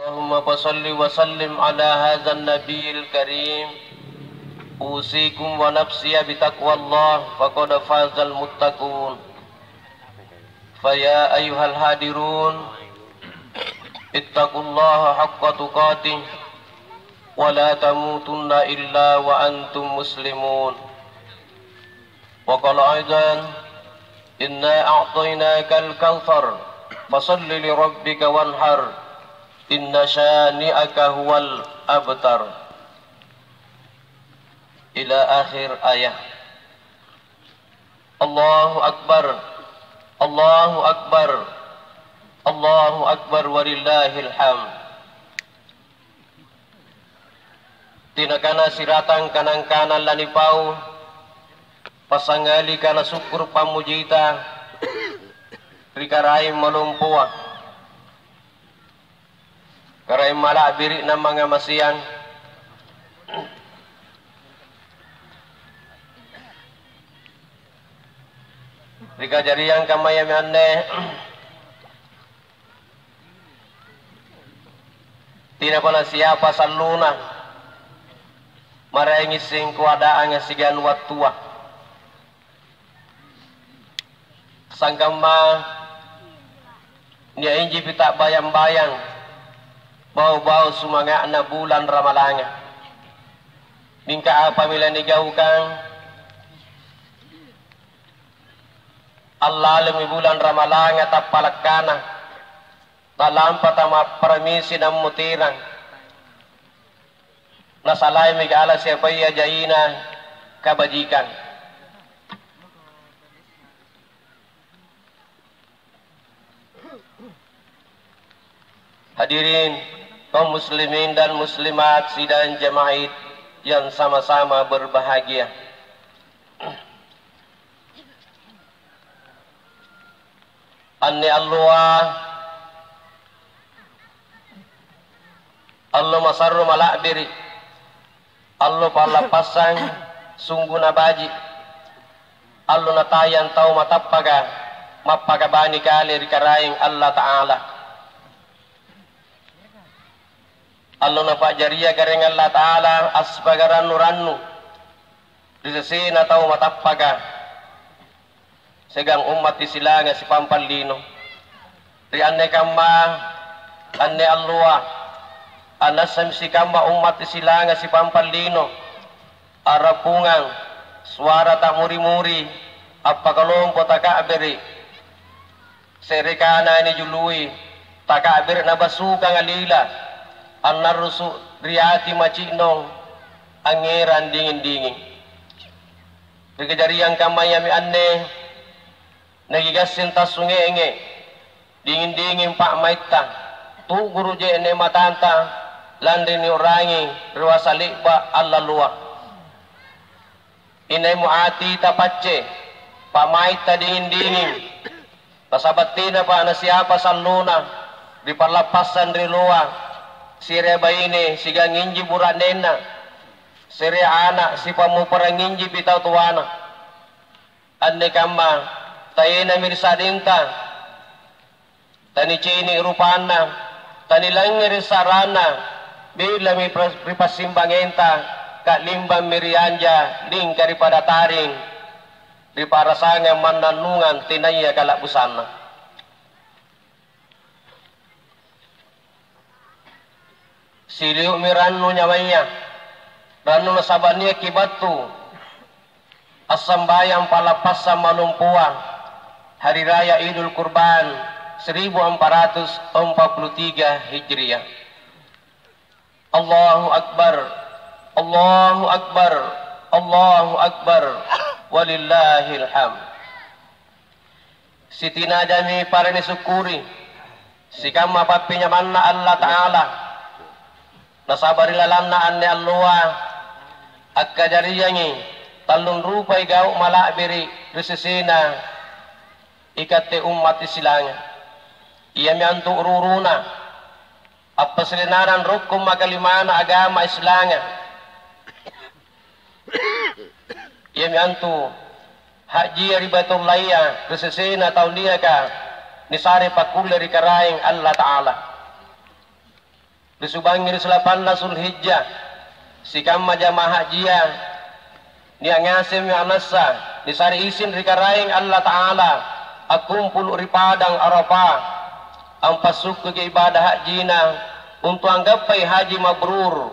اللهم صل وسلم على هذا النبي الكريم. أوصيكم ونفسي بتقوى الله فقد فاز المتقون. فيا أيها الهادرون اتقوا الله حق تقاته ولا تموتن إلا وأنتم مسلمون. وقال أيضا إنا أعطيناك الكوثر فصل لربك وانحر إن شانئك هو الأبتر إلى آخر آية. الله أكبر الله أكبر الله أكبر ولله الحمد. Tinakana siratang kanang kanan lanipau pasangali kana syukur pamujita rikarai malumpua karai malabiri na mga masiyang rika jariyang kamayami anne tina pala siapa saluna maray ngising kuadaan nga sigan watua sangkama niya inji pita bayang-bayang bau-bau sumanga na bulan ramalanga ningka apabila nigaw kang Allah lumi bulan ramalanga tapalakana dalam patama permisi ng mutirang nasalay migala siya paya jaina kabajikan. Hadirin kaum muslimin dan muslimat sidang jamaah yang sama-sama berbahagia. Anni Allah masarru malakbiri Allah palapasang sungguh nabaji Allah natayan tau matappaga mapagabani kali rikaraing Allah Ta'ala Allah napajariya garing Allah Ta'ala asbagaran nurannu disesina tau matappaga segang umat isilanga si pampalino di anne kamma anne Allah anasam si kamma umat isilanga si pampalino arapungang suara tak muri-muri appakalompo takabiri serikana ni jului takabir na basuka ngalila annarusu riyati macinong angeran dingin-dingin dikejariang kamayami anne nagigasin tasungenge dingin-dingin pak maita tu guru je ne matanta landi ni orangi ruasali ba Allah luwa inay muati tapatche pak maita dingin-dingin pasabatina pa na siapa saluna di parlapasan ri luwa sire baine siga nginji buranena sire anak si pamuparanginji bitaw tuwana anne kamma tayena mirsadinta tani cini rupana tani langir sarana bila mi pripasimbangenta ka limbang mirianja ling daripada taring di parasanga mananungan tinaya kalabusana. Siliu mirannu nyawanya ranu nasabania kibatu asambayang palapasa malumpuan hari raya Idul Kurban 1443 Hijriah. Allahu Akbar Allahu Akbar Allahu Akbar walillahil hamd. Sitina jami para nisukuri sikam mapapinyaman na Allah Ta'ala nasabarilalan na anne Allah at kajariyangi talong rupay gaw malabiri resesena ikate umat isilanga iyami antu ururuna at pasilinaran rukum magalimana agama islanga iyami antu haji ribatullaya resesena tauliya ka nisari pakulari karaing Allah Ta'ala disubangir selapan Zulhijjah sikam jamaah hajian dia ngasim yang nasa disari isin rikaraing Allah Ta'ala akumpul ripadang Arafah ampasuk ke ibadah hajina untuk anggapai haji mabrur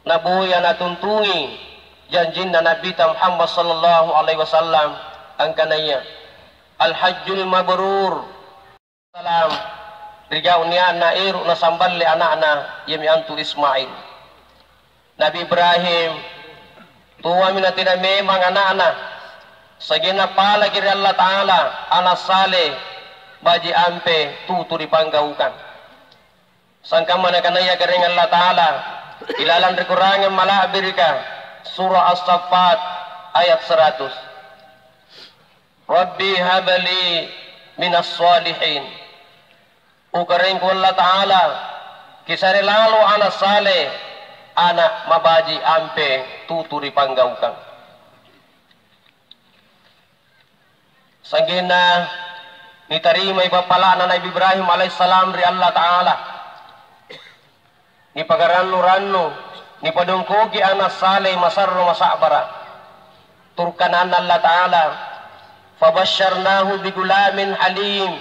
nabuya natuntungi janjinna Nabi Muhammad sallallahu alaihi wasallam angkanaya al-hajjul mabrur salam rigau niya nairu nasambal li anak-anak yami antu Ismail Nabi Ibrahim tuwa minatina memang anak-anak sagina pala kiri Allah Ta'ala anak saleh baji ampe tutu dipanggaukan sangka mana kanaya kering Allah Ta'ala ilalan dikurangan malah birika surah As-Saffat ayat 100 Rabbi habali minas salihin ukaring ku Allah Ta'ala kisari lalu anak saleh anak mabaji ampe tutu dipanggaukan sanggina nitarima ipapalana Nabi Ibrahim alaihissalam ri Allah Ta'ala ni pagarannu-rannu ni padungkugi anak saleh masarru masabara turkanan Allah Ta'ala fabasyarnahu bigulamin halim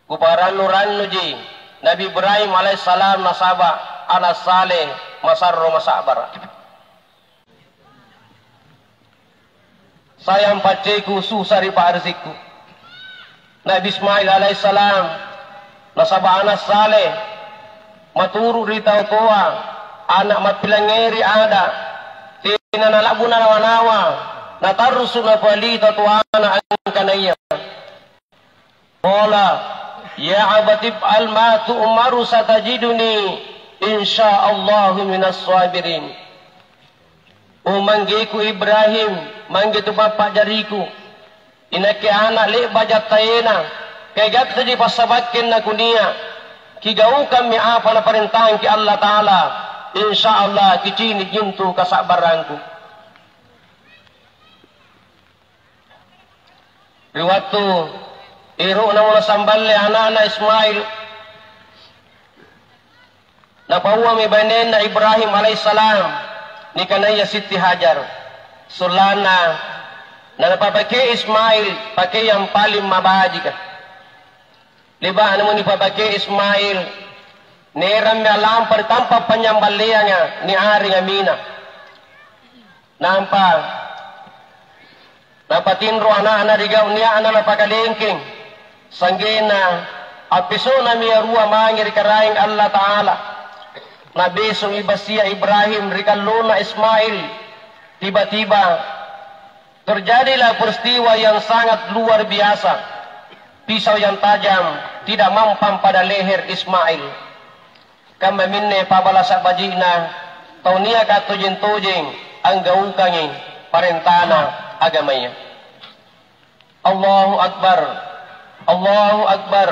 kuparannu-rannu ji Nabi Ibrahim alaihissalam nasaba anak saleh masarru masabara sayang paceku susah ripa arziku Nabi Ismail alaihissalam nasaba anak saleh maturu rita tua anak matpilangeri ada tina nalabu nawa-nawa natarusu na palita tua anak angkanaya Bola ya abatib al-ma tu'maru satajiduni insyaallahu minas sabirin manggiku Ibrahim manggitu bapak jariku inake anak le bajat tayena kagat saji pasabakin na kunia kigaukan mi apa na perintahan ki Allah Ta'ala insyaallah kicini jintu kasabaranku riwatu iru na mula samballe anak-anak Ismail napawa mi banen na Ibrahim alaihissalam ni kanaya Siti Hajar sulana na napapake Ismail pakai yang paling mabaji ka liba anu ni papake Ismail neram mi alam per tampa panyambalianga ni ari ngamina nampa napatinro anak-anak rigau niya anak napakalingking sanggina apisona mi arua mangir karaing Allah Ta'ala nabisong ibasiya Ibrahim rikaluna Ismail tiba-tiba terjadilah peristiwa yang sangat luar biasa pisau yang tajam tidak mampam pada leher Ismail kama minne pabalasak bajina taunia katujin-tujing ang gaukangi parentana agamanya Allahu Akbar Allahu Akbar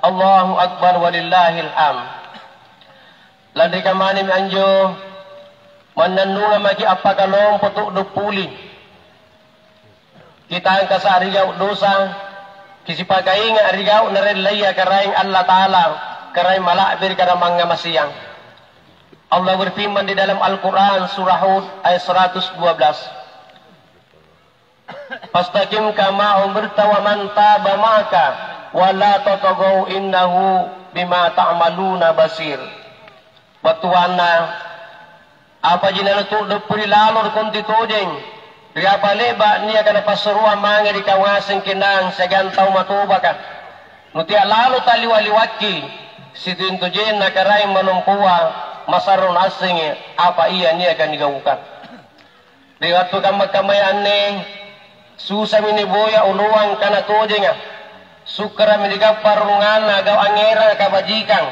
Allahu Akbar walillahil hamd landri kamani mi anjo mananunga magi apa kalong potuk dupuli kita angka sa arigaw dosa kisipagay nga arigaw na rin laya karaing Allah Ta'ala karaing malabir karang mga masiyang Allah berfirman di dalam Al-Quran surah Hud ayat 112 Fastaqim kama umirta wa man taba maka wa la tatagaw innahu bima ta'maluna basir batuana apa jinana tu depuri lalor konti tojeng ria paleba niya kana pasurua mangi di kawasan kinang sagantau matubaka nutia lalu taliwaliwaki sitin tojen nakarai manumpua masarun asing apa iya niya kan digawukan riwat tu kamay-kamayan ni susah miniboya uluang kana tojenga sukra miligap parungan agaw angera kabajikang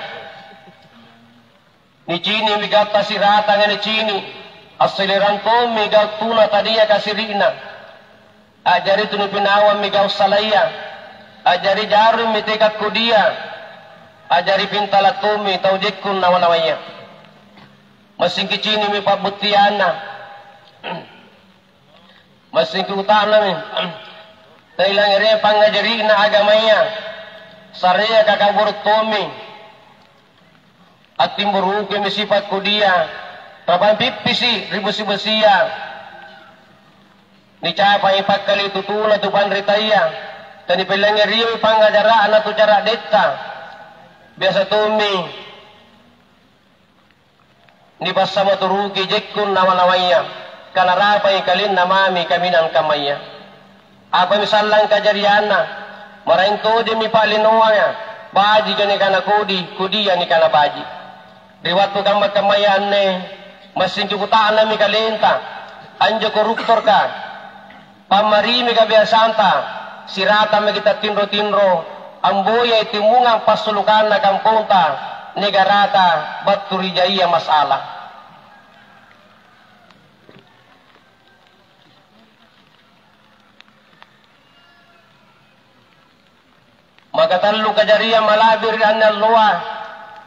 ni cini migat tasirata nga ni cini asiliran to migaw tuna tadiya kasirina ajari tu ni pinawam migaw salaya ajari jarum mitikat kudia ajari pintalat tumi taujikun nawanawaya masing kicini mi pabutiana masing kutana mi tailang ere pangajari na agamanya saraya kakabur tumi at timburuke mi sifat ko dia traban pipisi ribusi besia ni capa ipakali tutuna tupan ritaya tani pelangi riyo pangajaraan atau cara deta biasa tumi ni basa maturuki jekkun nawalawaya kana rapay kalin namami kaminan kamaya apa misalang kajariana marainto di mi palinoya baji gani kana kudi ni kana baji riwatu kama kamayan ne masin cukutaan na mi kalenta anjo koruptor ka pamarimi ka biasanta sirata mi kita tinro amboya itimungang pasulukan na kampunta negarata baturijaya masalah magatallu kajariya malabir anna luwa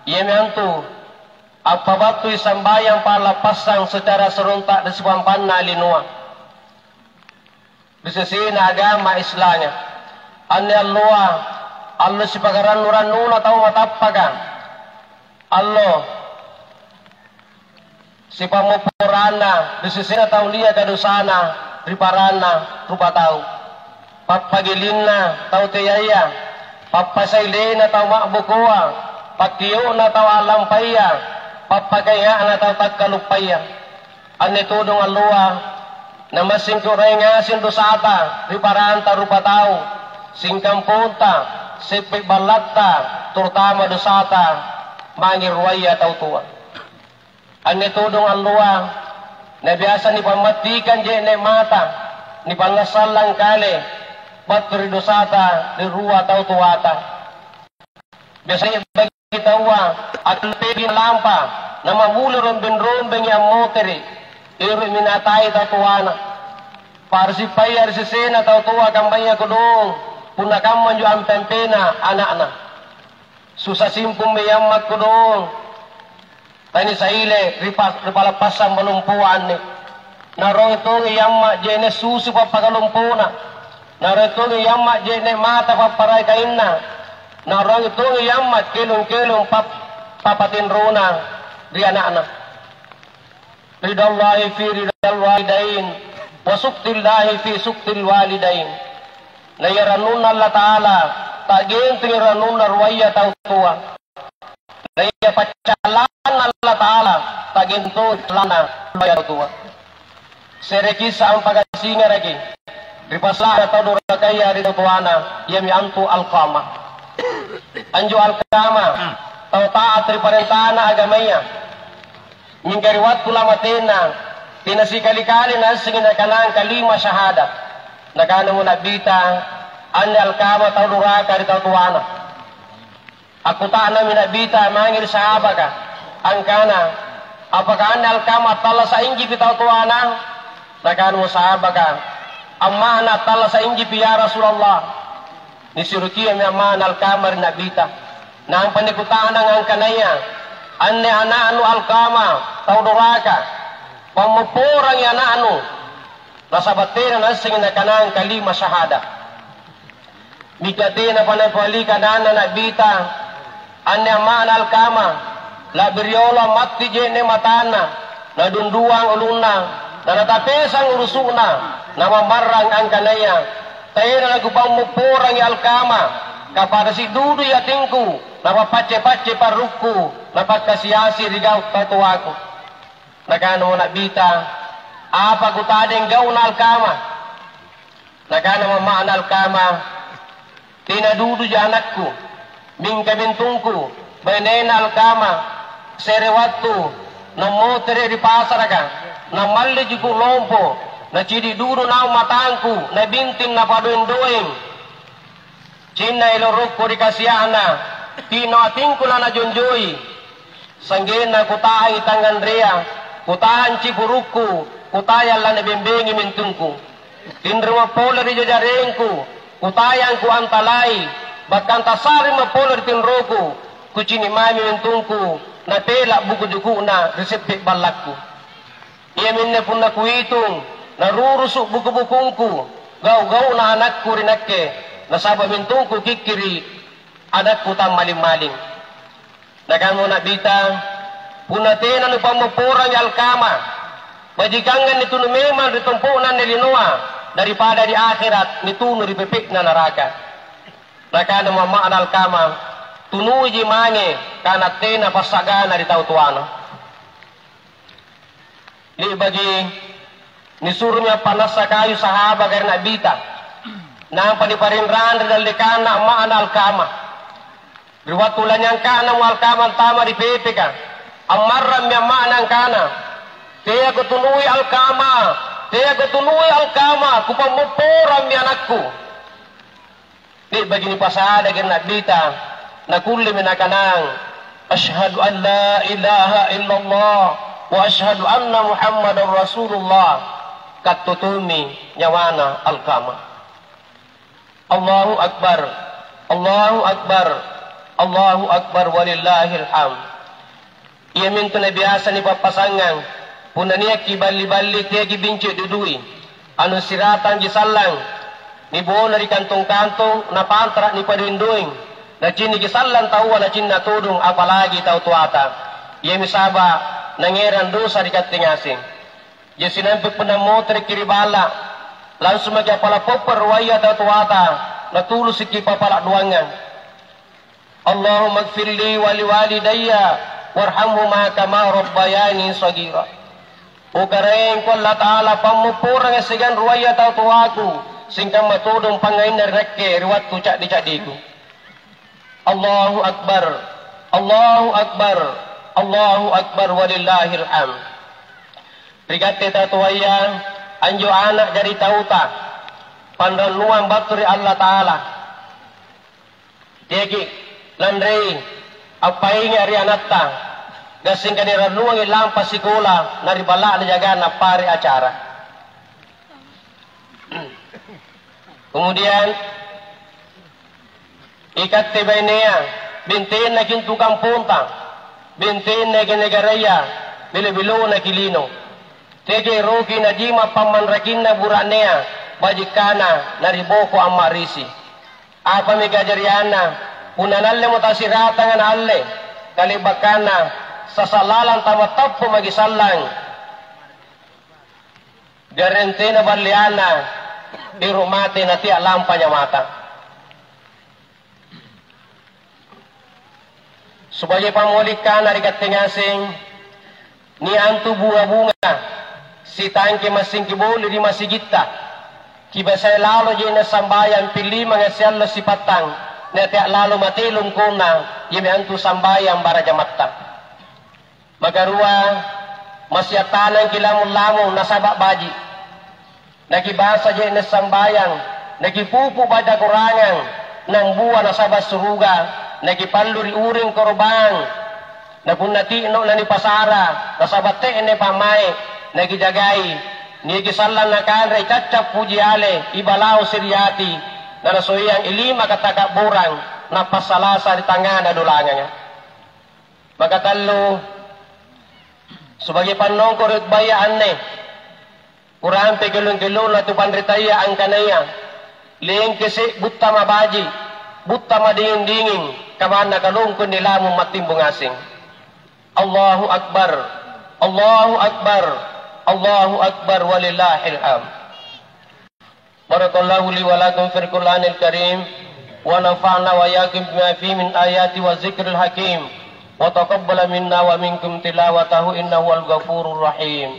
yemiantu apabatu sambayang palapasang secara serentak di sebuah panna linua bisesina agama islanya anna luwa Allah sipagaran nuranuna tau matappagan Allah sipamupurana bisesina tau liya kadusana riparana rupa tau papagilinna tau teyaya papasailena tau makbukuwa pakiyo na tau alampaya papagaya na tau tagkalupaya anitudong aluwa na masingkuray nga sindusata riparanta rupa tau singkampunta sipibalatta turtama dusata mangirwaya tau tuwa anitudong aluwa na biasa ni pamatikan jene mata ni pangasalang kale patri dosata di ruwa tau tuwata biasanya bagi tawa at pegin lampa na mamulurong rombeng yang moteri iri minatai tau tuwana para si payar si sena tau tuwa kambaya kudong punakam manju ang tempena anak-anak susah simpung miyamat kudong tani sa ile ripalapasan malumpuan ni narong itong iyamma jene susu papagalumpuna narong yammat jene mata paparay kainna narong itong yammat kilong papatin runa di anak-anak ridallahi fi ridal walidain wa suktillahi fi suktil walidain nayaranun Allah ta'ala tagin tingiranun narwaya tautua naya pacalan Allah ta'ala tagin to lana narwaya tautua serekisa ang pagasinga lagi ripasla atau durakaya di tuana yami antu alqama anju alqama tau taat riparentana agamaya minggari waktu lamatena tinasi kali-kali nasingin kanang kalima syahadat nagana mo nabita ani alqama tau duraka di tuana aku tak na minabita mangir sahaba ka angkana apakah ani alqama tala sa inji di tuana nagana mo sahaba ka amana tala sa inji ya Rasulullah ni sirukiya mi amana al-kamar nabita na ang panikutaan ang kanaya anne anaanu al-kama tauduraka pamupurang ya anaanu nasabatina nasing na kanang kalima syahada mikatina panapalika nana nabita anne amana al-kama labiriola mati jene matana nadunduang uluna nanatapesang urusuna nama marang ang kanaya tayo na nagupang mupurang alkama kapara si dudu yatingku napapache-pache paruku napagkasiyasi rigaw tatuwako nagano mo nabita apa kutadeng gaw na alkama nagano mamaan alkama tinadudu ya anakku mingkabintungku benena alkama serewatu namotere di pasaraga na malli jiku lompo na cidi duro na matangku na bintin na paduin-duing cina ilorok ko di kasyana tino atingku na junjoy sanggin na kutahan itangan rea kutahan cipuruku kutayan la na bimbingi mintungku tinrima pola di jajarengku kutayan ku antalai bahkan tasari mapola di tinroku kucini mami mintungku na tela buku juku na reseptik balakku iya minne pun na kuitong narurusuk buku-bukungku gaw-gaw na anakku rinakke nasaba mintungku kikiri anakku tam maling-maling Nakan mo nabita, punatin ang pamupurang alkama. Majikangan nito numeman ritumpunan ni Linoa, daripada di akhirat nituno ripipik na naraka. Nakan mo maan alkama, tunuji mange kanat tena pasagana di tautuana. Di bagi nisurnya panas sa kayu sahaba karena nabita. Nang paniparinran ridalikan na maan alkama. Riwatulan yang kana mo alkama tama ripipik ka. Amaram yang maan kana. Tiya ko tunuwi alkama, kupamupuram mi anakku. Di bagini pasada kin nabita, nakulli minakanang, asyhadu an la ilaha illallah, wa asyhadu anna Muhammadar Rasulullah, katutumi nyawana alkama. Allahu Akbar, Allahu Akbar, Allahu Akbar walillahil hamd. Ia minta na biasa ni papasangan, punaniya kibali-bali tiya gibinci dudui, anu siratan gisallang, ni buo na di kantong-kantong, na pantra ni parinduing, na chini gisallang tawa na chin natudong, apalagi tau tuata. Ia misaba, nangeran dosa di katingasing. Ia sinampik penamotri kiribala, langsung magyapala poperwaya tau tuata, natulus si kipapala duangan. Allahumma gfirli wali-walidayya, warhamhuma kama rabbayani sagira. Ukareng ko Allah Ta'ala pamupura nga sigan ruwaya tau tuwaku singkang matudong pangain na rekke riwat tucak di cadiku. Allahu Akbar, Allahu Akbar, Allahu Akbar walillahil hamd. Rigate tatuwaya anjo anak dari tauta pandaluan baturi Allah Ta'ala. Tiagi landrei apai nga rianatta gasing kanira luang ilang pasikula naribala na jaga na pare acara. Kemudian ikat tibay niya bintin na kintukang punta, bintin na ginagaraya bilibilo na kilino. Tege roki na jima pamanrakin na buranea bajikana nariboko ang marisi. Apa mi gajariana punanalle mo tasirata nga alle kalibakana sasalalang tamatap po magisalang garante na barliana irumate na ti alam panyamata. Sebagai pamulikan dari katingasing ni antu bunga-bunga si tangke masing kibuli di masigita kibasay lalo di na sambayan pili mga siyalo si patang na ti lalo matilong kuna yami antu sambayan barajamatta. Magarua masyatanan kilamon-lamon nasabak baji. Nakibasa dyan na sambayang, nakipupo ba da kurangan ng buwan nasabas suruga, nakipaluri uring korban, napunatino na ni pasara, nasabate ni pamay, nakijagay, nikisalan na kanray kacap pujiale, ibalao siryati, na nasuyang ilima katakaburang, napasalasa di tangan na dulangan niya. Magkatalo, sebagai panong korek bayaan ne, kurang pegulung-gulung na tu panritaya ang kanaya, liing kisi buta mabaji, buta madingin-dingin, kamana kalungkon nila mong matimbong asing. Allahu Akbar, Allahu Akbar, Allahu Akbar walillahil hamd. Barakallahu li wa lakum fil Qur'anil Karim wa nafa'na wa yakum bima fi min ayati wa zikril hakim. Wa taqabbala minna wa minkum tilawatahu innahu wal ghafurur rahim.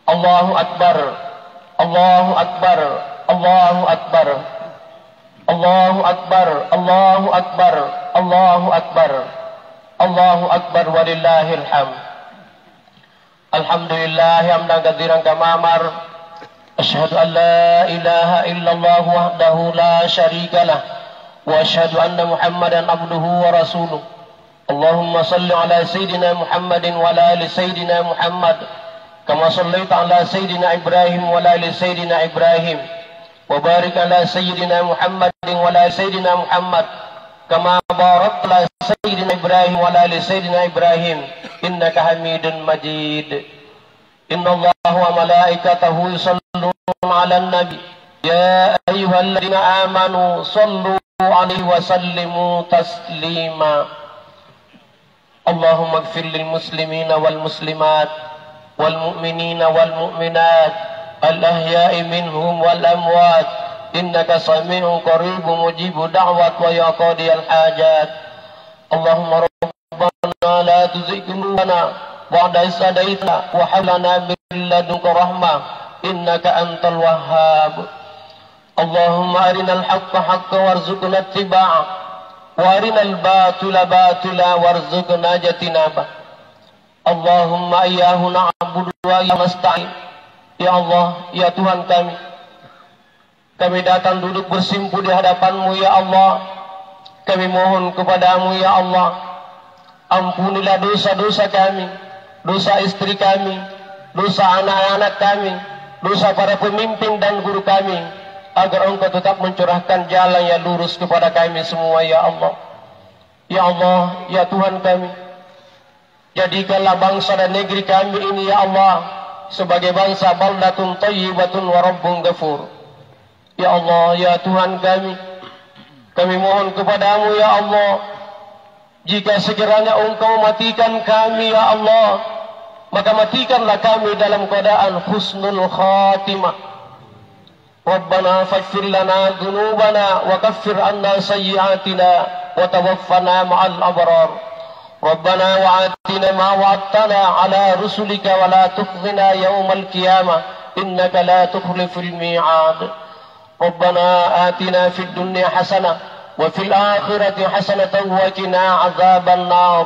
Allahu Akbar, Allahu Akbar, Allahu Akbar, Allahu Akbar, Allahu Akbar, Allahu Akbar, Allahu Akbar walillahil hamd. Alhamdulillah hamdan katsiran kamamar. Asyhadu an la ilaha illallah wahdahu la syarika lah. وأشهد أن محمدا عبده ورسوله اللهم صل على سيدنا محمد وعلى آل سيدنا محمد كما صليت على سيدنا إبراهيم وعلى آل سيدنا إبراهيم وبارك على سيدنا محمد وعلى آل سيدنا محمد كما باركت على سيدنا إبراهيم وعلى آل سيدنا إبراهيم إنك حميد مجيد إن الله وملائكته يصلون على النبي يا أيها الذين آمنوا صلوا عليه وسلموا تسليما اللهم اغفر للمسلمين والمسلمات والمؤمنين والمؤمنات الأحياء منهم والأموات إنك سميع قريب مجيب دعوات ويا قاضي الحاجات اللهم ربنا لا تزغ قلوبنا بعد إذ هديتنا وهب لنا من لدنك رحمة إنك أنت الوهاب اللهم أرنا الحق حقا وارزقنا اتباعه وأرنا الباطل باطلا وارزقنا اجتنابه اللهم إياه نعبد وإياه نستعين. Ya Allah, ya Tuhan kami datang duduk bersimpu di hadapan-Mu ya Allah. Kami mohon kepada-Mu ya Allah, ampunilah dosa-dosa kami, dosa istri kami, dosa anak-anak kami, dosa para pemimpin dan guru kami, agar Engkau tetap mencurahkan jalan yang lurus kepada kami semua ya Allah. Ya Allah, ya Tuhan kami, jadikanlah bangsa dan negeri kami ini ya Allah sebagai bangsa baldatun thayyibatun wa rabbun ghafur. Ya Allah, ya Tuhan kami mohon kepadamu ya Allah, jika sekiranya Engkau matikan kami ya Allah, maka matikanlah kami dalam keadaan husnul khatimah. Rabbana faghfir lana dhunubana wa kaffir anna sayyi'atina wa tawaffana ma'al abrar. Rabbana wa'atina ma wa'adtana ala rusulika wa la tukhzina yawmal qiyamah innaka la tukhliful mi'ad. Rabbana atina fid dunya hasanah wa fil akhirati hasanatan wa qina adzaban nar.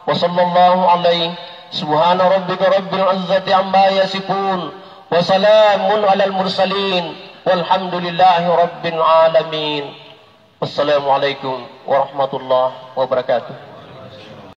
Wa sallallahu alaihi subhana rabbika rabbil izzati amma yasifun wa salamun alal mursalin walhamdulillahi rabbil alamin. Wassalamualaikum warahmatullahi wabarakatuh.